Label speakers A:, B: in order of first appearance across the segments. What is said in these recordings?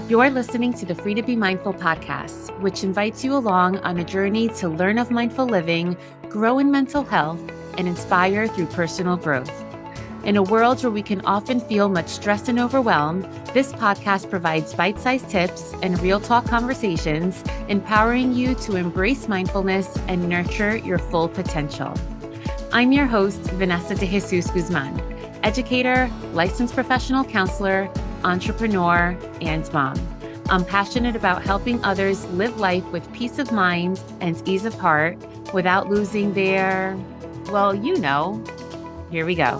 A: You're listening to the Free to Be Mindful podcast, which invites you along on a journey to learn of mindful living, grow in mental health, and inspire through personal growth. In a world where we can often feel much stress and overwhelm, this podcast provides bite-sized tips and real talk conversations, empowering you to embrace mindfulness and nurture your full potential. I'm your host, Vanessa De Jesus Guzman, educator, licensed professional counselor, entrepreneur, and mom. I'm passionate about helping others live life with peace of mind and ease of heart without losing their, here we go.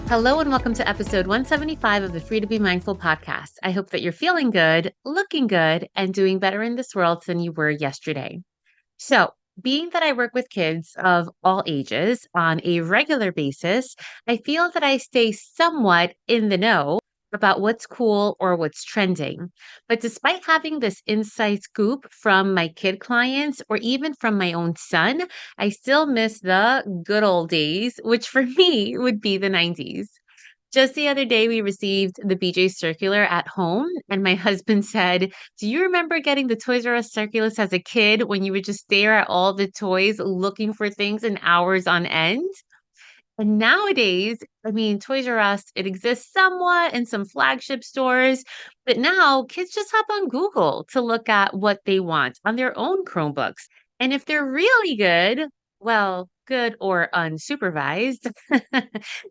A: Hello and welcome to episode 175 of the Free to Be Mindful podcast. I hope that you're feeling good, looking good, and doing better in this world than you were yesterday. So, being that I work with kids of all ages on a regular basis, I feel that I stay somewhat in the know about what's cool or what's trending. But despite having this inside scoop from my kid clients or even from my own son, I still miss the good old days, which for me would be the 90s. Just the other day, we received the BJ circular at home, and my husband said, "Do you remember getting the Toys R Us circulars as a kid when you would just stare at all the toys looking for things in hours on end?" And nowadays, Toys R Us, it exists somewhat in some flagship stores, but now kids just hop on Google to look at what they want on their own Chromebooks. And if they're really good, well, good or unsupervised,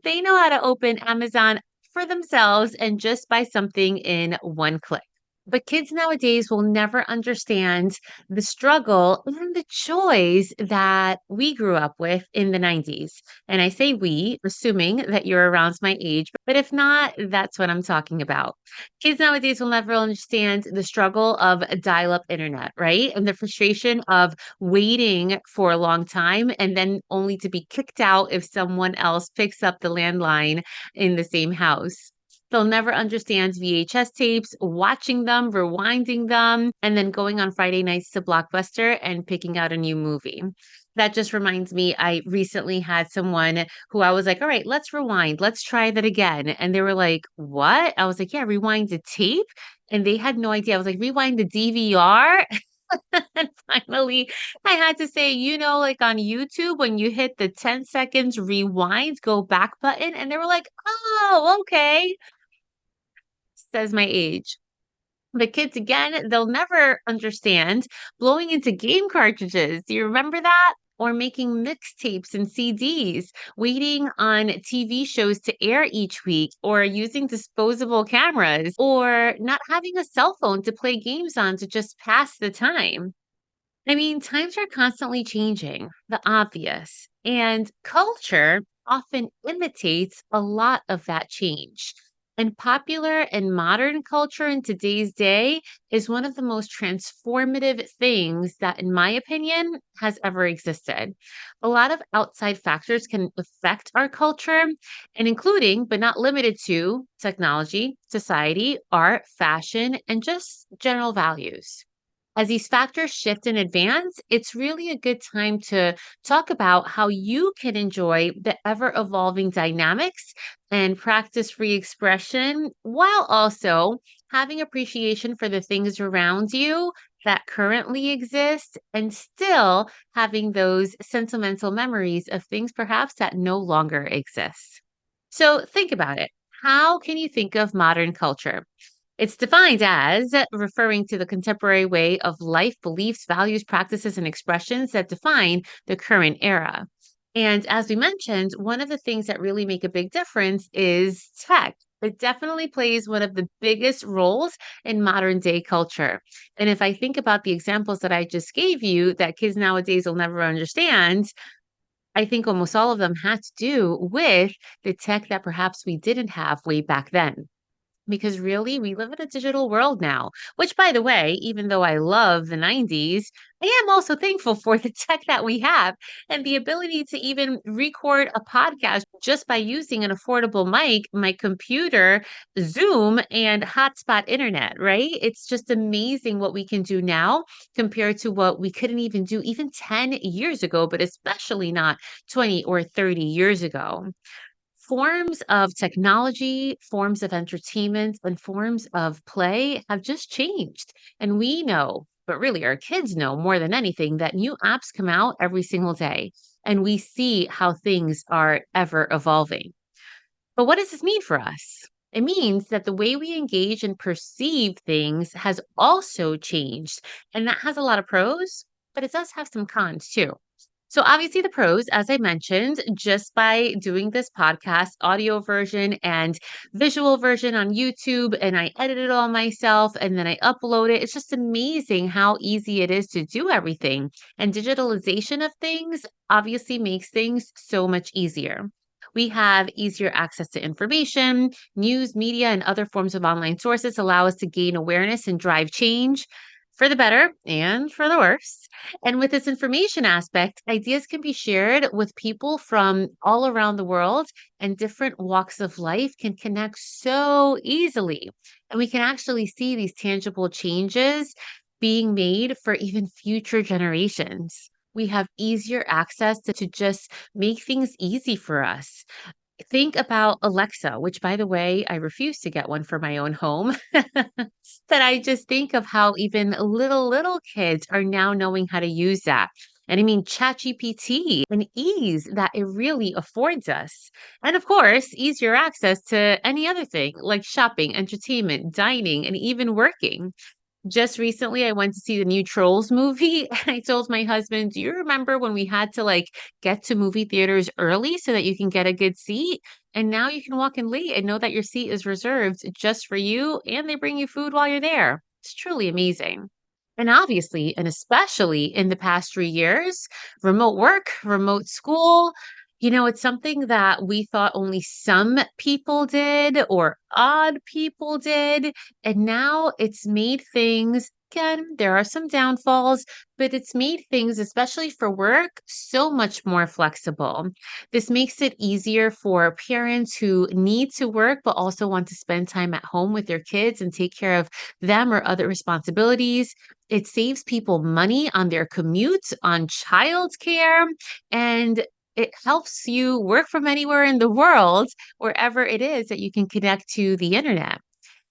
A: they know how to open Amazon for themselves and just buy something in one click. But kids nowadays will never understand the struggle and the joys that we grew up with in the 90s. And I say we, assuming that you're around my age, but if not, that's what I'm talking about. Kids nowadays will never understand the struggle of dial up internet, right? And the frustration of waiting for a long time and then only to be kicked out if someone else picks up the landline in the same house. They'll never understand VHS tapes, watching them, rewinding them, and then going on Friday nights to Blockbuster and picking out a new movie. That just reminds me, I recently had someone who I was like, all right, let's rewind. Let's try that again. And they were like, what? I was like, yeah, rewind the tape. And they had no idea. I was like, rewind the DVR. And finally, I had to say, like on YouTube, when you hit the 10 seconds rewind, go back button. And they were like, oh, okay, says my age. The kids, again, they'll never understand blowing into game cartridges. Do you remember that? Or making mixtapes and CDs, waiting on TV shows to air each week, or using disposable cameras, or not having a cell phone to play games on to just pass the time. Times are constantly changing, the obvious, and culture often imitates a lot of that change. And popular and modern culture in today's day is one of the most transformative things that, in my opinion, has ever existed. A lot of outside factors can affect our culture, and including, but not limited to, technology, society, art, fashion, and just general values. As these factors shift in advance, it's really a good time to talk about how you can enjoy the ever evolving dynamics and practice free expression while also having appreciation for the things around you that currently exist and still having those sentimental memories of things perhaps that no longer exist. So think about it. How can you think of modern culture? It's defined as referring to the contemporary way of life, beliefs, values, practices, and expressions that define the current era. And as we mentioned, one of the things that really make a big difference is tech. It definitely plays one of the biggest roles in modern day culture. And if I think about the examples that I just gave you that kids nowadays will never understand, I think almost all of them had to do with the tech that perhaps we didn't have way back then. Because really, we live in a digital world now, which, by the way, even though I love the 90s, I am also thankful for the tech that we have and the ability to even record a podcast just by using an affordable mic, my computer, Zoom, and hotspot internet, right? It's just amazing what we can do now compared to what we couldn't even do even 10 years ago, but especially not 20 or 30 years ago. Forms of technology, forms of entertainment, and forms of play have just changed. And we know, but really our kids know more than anything, that new apps come out every single day. And we see how things are ever evolving. But what does this mean for us? It means that the way we engage and perceive things has also changed. And that has a lot of pros, but it does have some cons too. So, obviously, the pros, as I mentioned, just by doing this podcast, audio version and visual version on YouTube, and I edit it all myself and then I upload it. It's just amazing how easy it is to do everything. And digitalization of things obviously makes things so much easier. We have easier access to information, news, media, and other forms of online sources allow us to gain awareness and drive change for the better and for the worse. And with this information aspect, ideas can be shared with people from all around the world, and different walks of life can connect so easily. And we can actually see these tangible changes being made for even future generations. We have easier access to just make things easy for us. Think about Alexa, which, by the way, I refuse to get one for my own home. But I just think of how even little kids are now knowing how to use that. And I mean, ChatGPT and ease that it really affords us. And of course, easier access to any other thing like shopping, entertainment, dining, and even working. Just recently, I went to see the new Trolls movie, and I told my husband, "Do you remember when we had to like get to movie theaters early so that you can get a good seat? And now you can walk in late and know that your seat is reserved just for you, and they bring you food while you're there." It's truly amazing. And obviously, and especially in the past 3 years, remote work, remote school, it's something that we thought only some people did or odd people did. And now it's made things, again, there are some downfalls, but it's made things, especially for work, so much more flexible. This makes it easier for parents who need to work but also want to spend time at home with their kids and take care of them or other responsibilities. It saves people money on their commutes, on childcare, and it helps you work from anywhere in the world, wherever it is that you can connect to the internet.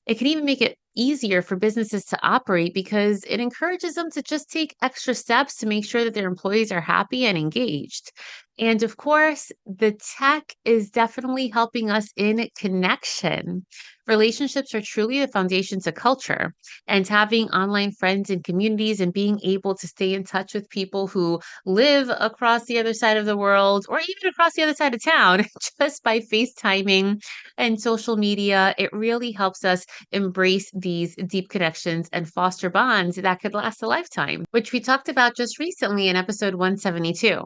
A: It can even make it easier for businesses to operate because it encourages them to just take extra steps to make sure that their employees are happy and engaged. And of course, the tech is definitely helping us in connection. Relationships are truly the foundation to culture, and having online friends and communities and being able to stay in touch with people who live across the other side of the world or even across the other side of town just by FaceTiming and social media, it really helps us embrace these deep connections and foster bonds that could last a lifetime, which we talked about just recently in episode 172.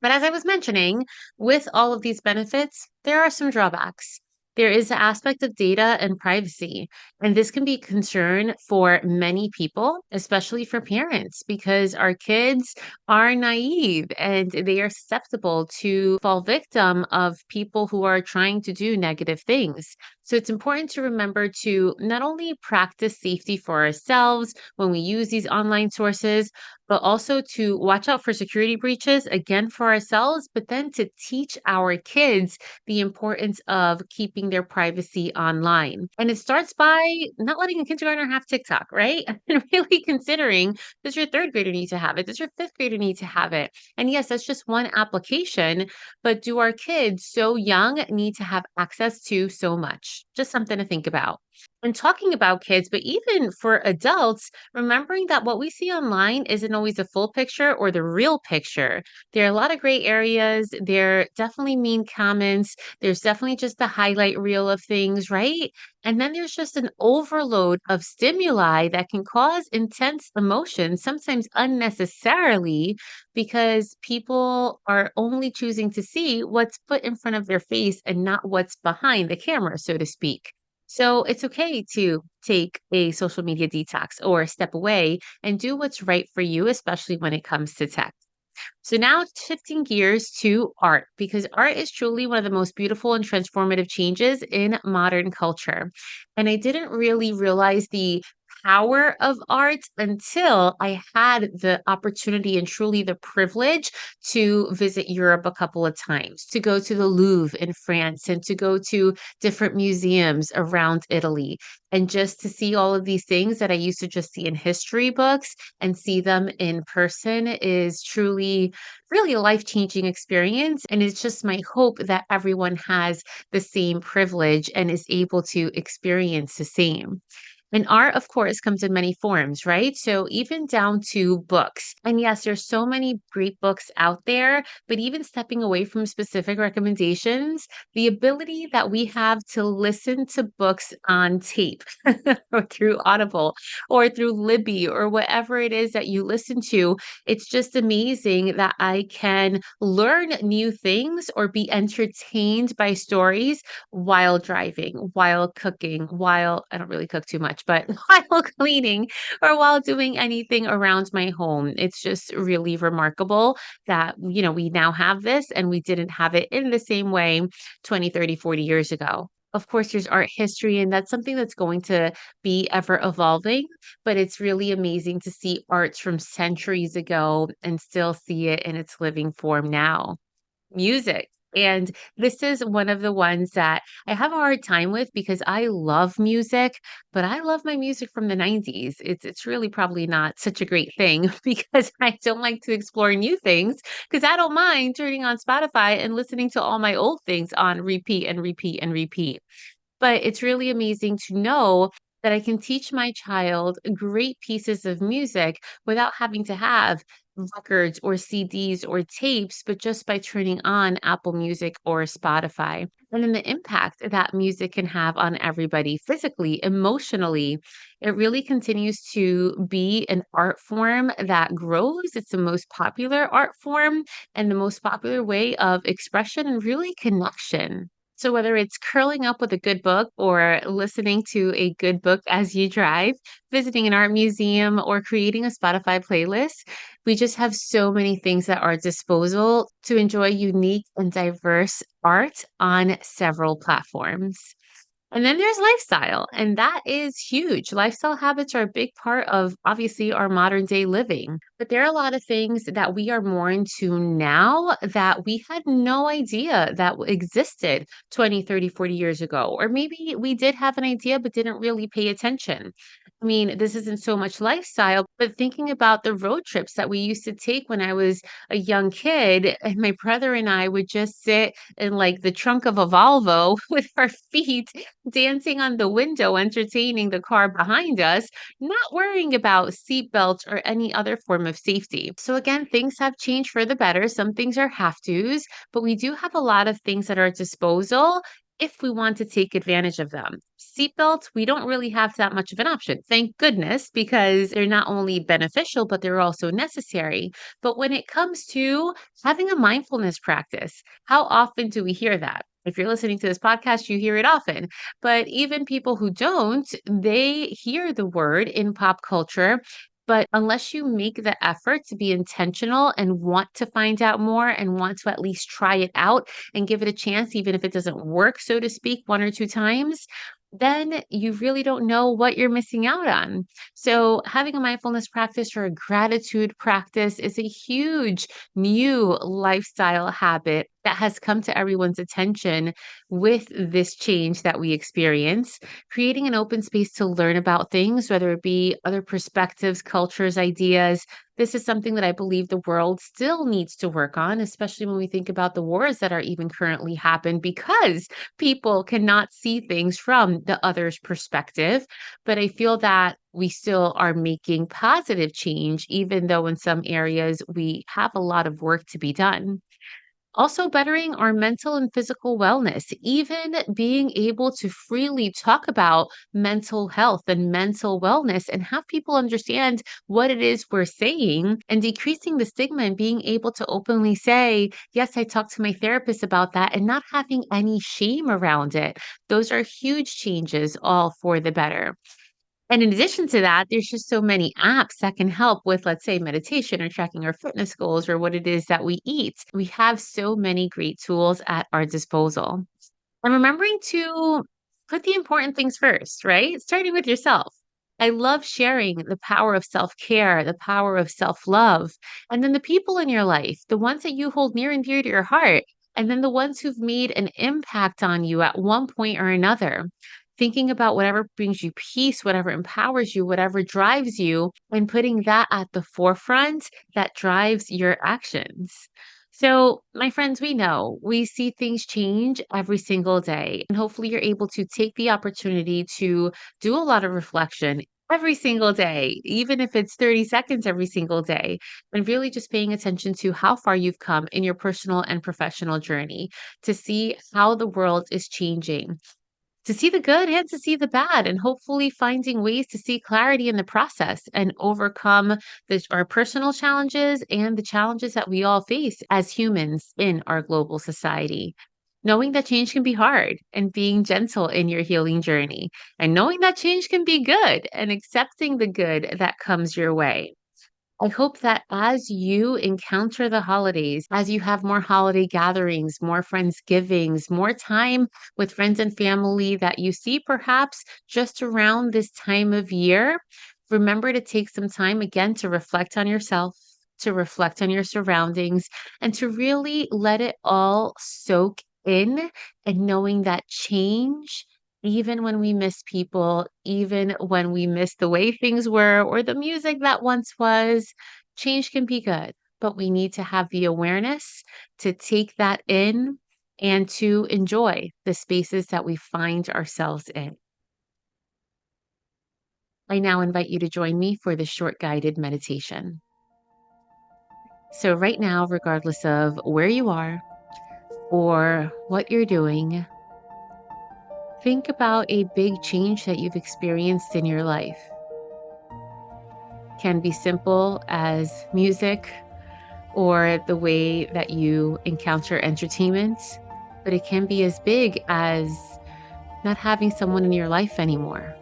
A: But as I was mentioning, with all of these benefits, there are some drawbacks. There is the aspect of data and privacy, and this can be a concern for many people, especially for parents, because our kids are naive and they are susceptible to fall victim of people who are trying to do negative things. So it's important to remember to not only practice safety for ourselves when we use these online sources, but also to watch out for security breaches, again, for ourselves, but then to teach our kids the importance of keeping their privacy online. And it starts by not letting a kindergartner have TikTok, right? And really considering, does your third grader need to have it? Does your fifth grader need to have it? And yes, that's just one application, but do our kids so young need to have access to so much? Just something to think about. And talking about kids, but even for adults, remembering that what we see online isn't always a full picture or the real picture. There are a lot of gray areas. There definitely mean comments. There's definitely just the highlight reel of things, right? And then there's just an overload of stimuli that can cause intense emotions, sometimes unnecessarily, because people are only choosing to see what's put in front of their face and not what's behind the camera, so to speak. So it's okay to take a social media detox or step away and do what's right for you, especially when it comes to tech. So now shifting gears to art, because art is truly one of the most beautiful and transformative changes in modern culture. And I didn't really realize the power of art until I had the opportunity and truly the privilege to visit Europe a couple of times, to go to the Louvre in France and to go to different museums around Italy. And just to see all of these things that I used to just see in history books and see them in person is truly, really a life changing experience. And it's just my hope that everyone has the same privilege and is able to experience the same. And art, of course, comes in many forms, right? So even down to books. And yes, there's so many great books out there, but even stepping away from specific recommendations, the ability that we have to listen to books on tape or through Audible or through Libby or whatever it is that you listen to, it's just amazing that I can learn new things or be entertained by stories while driving, while cooking, while I don't really cook too much, but while cleaning or while doing anything around my home. It's just really remarkable that, we now have this and we didn't have it in the same way 20, 30, 40 years ago. Of course, there's art history, and that's something that's going to be ever evolving, but it's really amazing to see arts from centuries ago and still see it in its living form now. Music. And this is one of the ones that I have a hard time with because I love music, but I love my music from the 90s. It's really probably not such a great thing because I don't like to explore new things because I don't mind turning on Spotify and listening to all my old things on repeat and repeat and repeat. But it's really amazing to know that I can teach my child great pieces of music without having to have records or CDs or tapes, but just by turning on Apple Music or Spotify. And then the impact that music can have on everybody physically, emotionally, it really continues to be an art form that grows. It's the most popular art form and the most popular way of expression and really connection. So whether it's curling up with a good book or listening to a good book as you drive, visiting an art museum, or creating a Spotify playlist, we just have so many things at our disposal to enjoy unique and diverse art on several platforms. And then there's lifestyle, and that is huge. Lifestyle habits are a big part of obviously our modern day living. But there are a lot of things that we are more into now that we had no idea that existed 20, 30, 40 years ago. Or maybe we did have an idea but didn't really pay attention. I mean, this isn't so much lifestyle, but thinking about the road trips that we used to take when I was a young kid, and my brother and I would just sit in like the trunk of a Volvo with our feet dancing on the window, entertaining the car behind us, not worrying about seat belts or any other form of safety. So again, things have changed for the better. Some things are have tos, but we do have a lot of things at our disposal if we want to take advantage of them. Seatbelts, we don't really have that much of an option. Thank goodness, because they're not only beneficial, but they're also necessary. But when it comes to having a mindfulness practice, how often do we hear that? If you're listening to this podcast, you hear it often. But even people who don't, they hear the word in pop culture. But unless you make the effort to be intentional and want to find out more and want to at least try it out and give it a chance, even if it doesn't work, so to speak, one or two times, then you really don't know what you're missing out on. So, having a mindfulness practice or a gratitude practice is a huge new lifestyle habit that has come to everyone's attention with this change that we experience. Creating an open space to learn about things, whether it be other perspectives, cultures, ideas. This is something that I believe the world still needs to work on, especially when we think about the wars that are even currently happen because people cannot see things from the other's perspective. But I feel that we still are making positive change, even though in some areas we have a lot of work to be done. Also, bettering our mental and physical wellness, even being able to freely talk about mental health and mental wellness and have people understand what it is we're saying and decreasing the stigma and being able to openly say, yes, I talked to my therapist about that and not having any shame around it. Those are huge changes, all for the better. And in addition to that, there's just so many apps that can help with, let's say, meditation or tracking our fitness goals or what it is that we eat. We have so many great tools at our disposal. And remembering to put the important things first, right? Starting with yourself. I love sharing the power of self-care, the power of self-love, and then the people in your life, the ones that you hold near and dear to your heart, and then the ones who've made an impact on you at one point or another. Thinking about whatever brings you peace, whatever empowers you, whatever drives you, and putting that at the forefront that drives your actions. So, my friends, we know we see things change every single day, and hopefully, you're able to take the opportunity to do a lot of reflection every single day, even if it's 30 seconds every single day, and really just paying attention to how far you've come in your personal and professional journey to see how the world is changing, to see the good and to see the bad, and hopefully finding ways to see clarity in the process and overcome our personal challenges and the challenges that we all face as humans in our global society. Knowing that change can be hard and being gentle in your healing journey, and knowing that change can be good and accepting the good that comes your way. I hope that as you encounter the holidays, as you have more holiday gatherings, more Friendsgivings, more time with friends and family that you see perhaps just around this time of year, remember to take some time again to reflect on yourself, to reflect on your surroundings, and to really let it all soak in, and knowing that change, even when we miss people, even when we miss the way things were or the music that once was, change can be good. But we need to have the awareness to take that in and to enjoy the spaces that we find ourselves in. I now invite you to join me for this short guided meditation. So, right now, regardless of where you are or what you're doing, think about a big change that you've experienced in your life. Can be simple as music or the way that you encounter entertainment, but it can be as big as not having someone in your life anymore,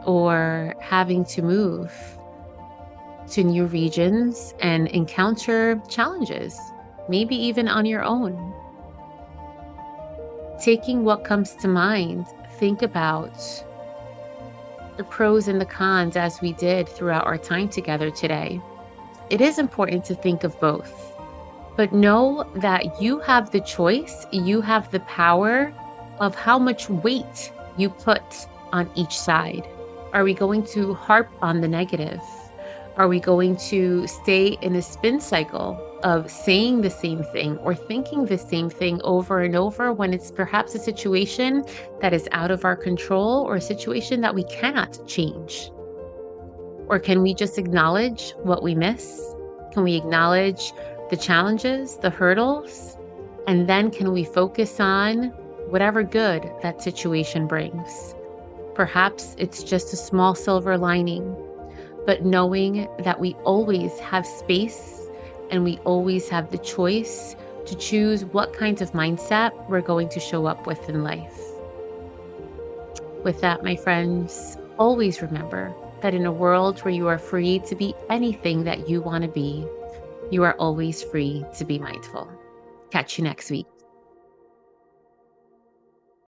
A: or having to move to new regions and encounter challenges, maybe even on your own. Taking what comes to mind, think about the pros and the cons as we did throughout our time together today. It is important to think of both, but know that you have the choice, you have the power of how much weight you put on each side. Are we going to harp on the negative? Are we going to stay in a spin cycle of saying the same thing or thinking the same thing over and over when it's perhaps a situation that is out of our control or a situation that we cannot change? Or can we just acknowledge what we miss? Can we acknowledge the challenges, the hurdles? And then can we focus on whatever good that situation brings? Perhaps it's just a small silver lining, but knowing that we always have space and we always have the choice to choose what kinds of mindset we're going to show up with in life. With that, my friends, always remember that in a world where you are free to be anything that you want to be, you are always free to be mindful. Catch you next week.